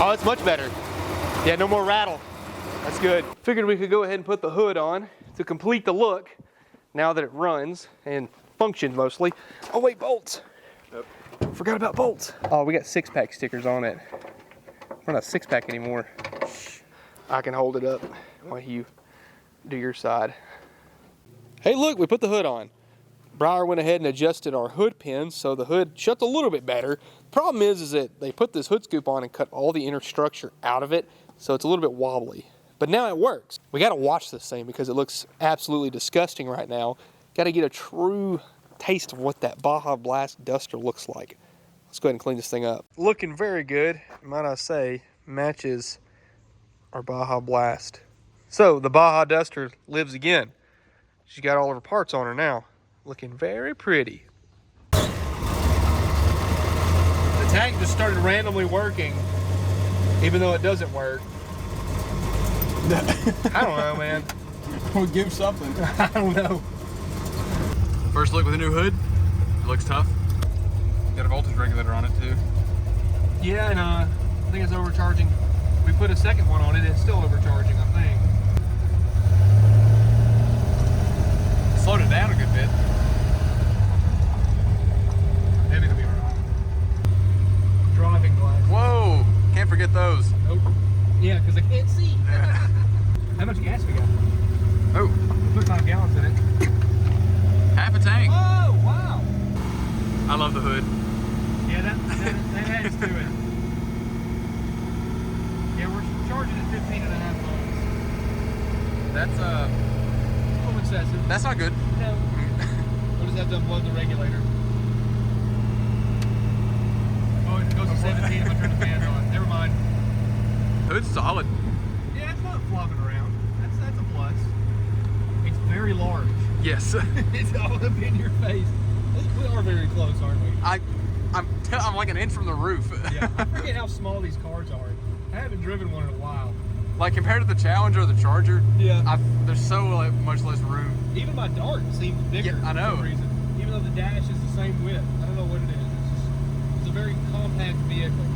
Oh, it's much better. Yeah, no more rattle. That's good. Figured we could go ahead and put the hood on to complete the look now that it runs. And function mostly. Oh wait, bolts. Yep. Forgot about bolts. Oh, we got 6-pack stickers on it. We're not a 6-pack anymore. I can hold it up while you do your side. Hey, look, we put the hood on. Briar went ahead and adjusted our hood pins so the hood shuts a little bit better. Problem is that they put this hood scoop on and cut all the inner structure out of it, so it's a little bit wobbly. But now it works. We gotta watch this thing because it looks absolutely disgusting right now. Gotta get a true taste of what that Baja Blast Duster looks like. Let's go ahead and clean this thing up. Looking very good, might I say, matches our Baja Blast. So the Baja Duster lives again. She's got all of her parts on her now. Looking very pretty. The tank just started randomly working, even though it doesn't work. I don't know, man. We'll give something. I don't know. First look with a new hood. It looks tough. Got a voltage regulator on it too. Yeah, and I think it's overcharging. We put a second one on it, it's still overcharging, I think. Slowed it down a good bit. Maybe it'll be alright. Driving glass. Whoa! Can't forget those. Nope. Yeah, because I can't see. How much gas we got? Oh, Put 5 gallons in it. half a tank. Oh, wow. I love the hood. Yeah, that adds to it. Yeah, we're charging at 15.5 volts. That's A little excessive. that's not good. No. We'll just have to unplug the regulator. Oh, it goes to 17 if I turn the fan on. Never mind. Hood's solid. Yeah, it's not flopping around. That's a plus. It's very large. Yes. It's all up in your face. We are very close, aren't we? I'm like an inch from the roof. Yeah. I forget how small these cars are. I haven't driven one in a while. Like compared to the Challenger or the Charger, Yeah. there's so much less room. Even my Dart seems bigger Yeah, I know. for some reason. Even though the dash is the same width. I don't know what it is. It's a very compact vehicle.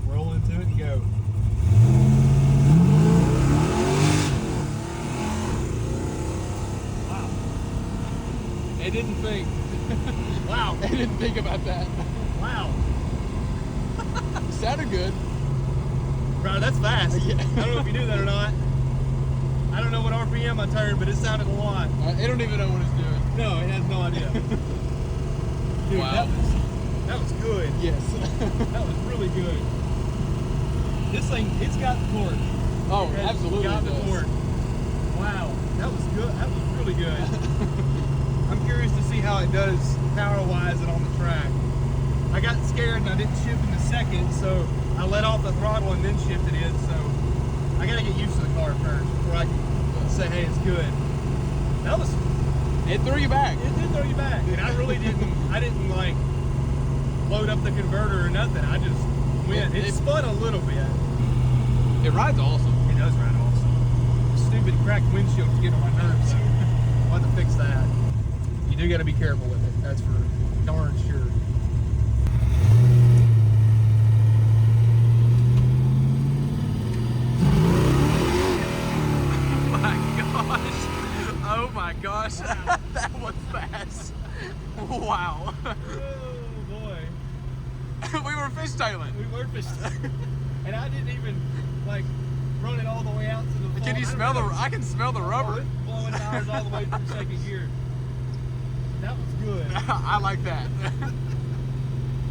Roll into it and go. Wow. It didn't think. Wow. I didn't think about that. Wow. Sounded good. Bro, that's fast. Yeah. I don't know if you knew that or not. I don't know what RPM I turned, but it sounded a lot. It don't even know what it's doing. No, it has no idea. Dude, Wow. that was good. Yes. That was really good. This thing, it's got the torque. Oh, absolutely. Got it the does. torque. Wow, that was good. That was really good. I'm curious to see how it does power-wise and on the track. I got scared and I didn't shift in the second, so I let off the throttle and then shifted in. So I gotta get used to the car first before I can say, hey, it's good. That was. It threw you back. It did throw you back, and I really didn't. I didn't like load up the converter or nothing. I just went. It spun a little bit. It rides awesome. It does ride awesome. Stupid cracked windshield's getting on my nerves. So I'll have to fix that. You do got to be careful with it. That's for darn sure. Oh my gosh. Wow. That was fast. Wow. Oh boy. We were fishtailing. We were fished. And I didn't even like run it all the way out to the. Can you smell the? I can smell the rubber. Blowing tires all the way through second gear. That was good. I like that.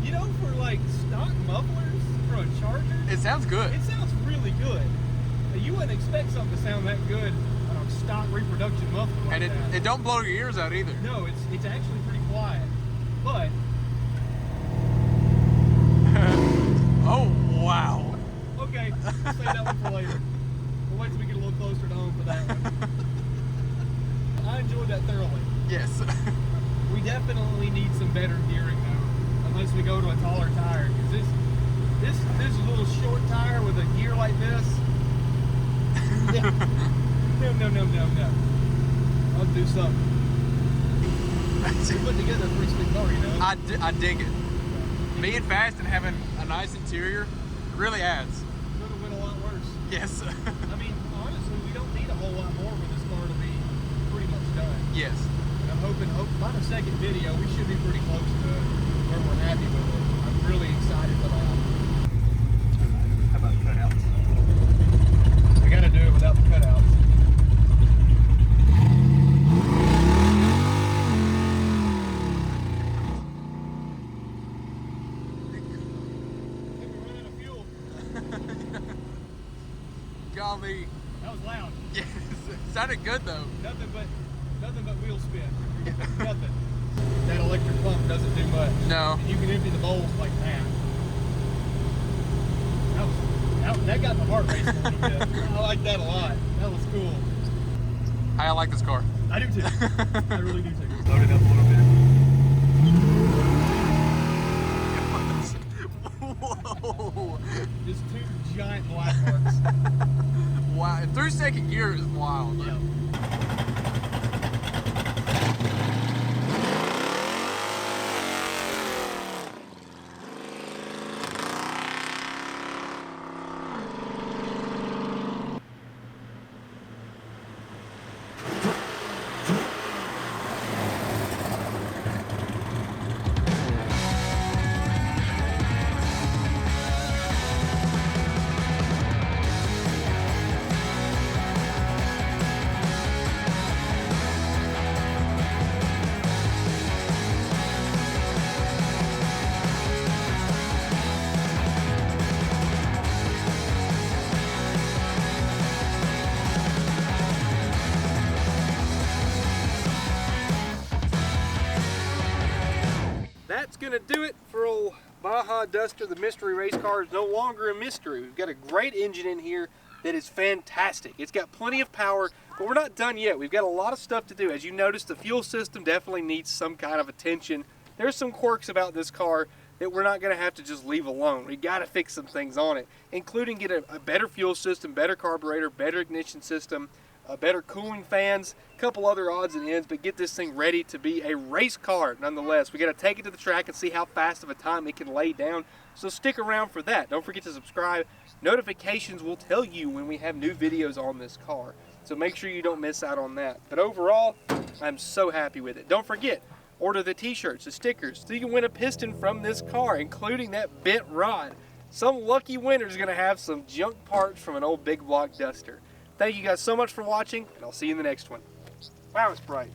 You know, for like stock mufflers for a Charger, It sounds good. it sounds really good. You wouldn't expect something to sound that good on a stock reproduction muffler like And that. it don't blow your ears out either. No, it's actually pretty quiet. But Oh wow. okay, we'll save that one for later. We'll wait till we get a little closer to home for that one. I enjoyed that thoroughly. Yes. We definitely need some better gearing though, unless we go to a taller tire. Because this little short tire with a gear like this, no. I'll do something. We're putting together a pretty sweet car, you know. I dig it. Being fast and having a nice interior really adds. Could have went a lot worse. Yes. I mean, honestly, we don't need a whole lot more for this car to be pretty much done. Yes. And I'm hoping by the second video we should be pretty close to where we're happy with it. I'm really excited for that. How about cutouts? We got to do it without the cutouts. Golly. That was loud. Yes, it sounded good though. Nothing but wheel spin. Nothing. That electric pump doesn't do much. No. And you can empty the bowls like that. That got the heart racing a little bit. I like that a lot. That was cool. I like this car. I do too. I really do too. Load it up a little bit. Whoa. Just two giant black marks. Wow. Through second gear is wild. Yeah. That's gonna do it for old Baja Duster. The mystery race car is no longer a mystery. We've got a great engine in here that is fantastic. It's got plenty of power, but we're not done yet. We've got a lot of stuff to do. As you notice, the fuel system definitely needs some kind of attention. There's some quirks about this car that we're not gonna have to just leave alone. We gotta fix some things on it, including get a better fuel system, better carburetor, better ignition system, better cooling fans, a couple other odds and ends, but get this thing ready to be a race car nonetheless. We got to take it to the track and see how fast of a time it can lay down, so stick around for that. Don't forget to subscribe. Notifications will tell you when we have new videos on this car, so make sure you don't miss out on that. But overall, I'm so happy with it. Don't forget, order the t-shirts, the stickers, so you can win a piston from this car, including that bent rod. Some lucky winner is going to have some junk parts from an old big block Duster. Thank you guys so much for watching, and I'll see you in the next one. Wow, it's bright.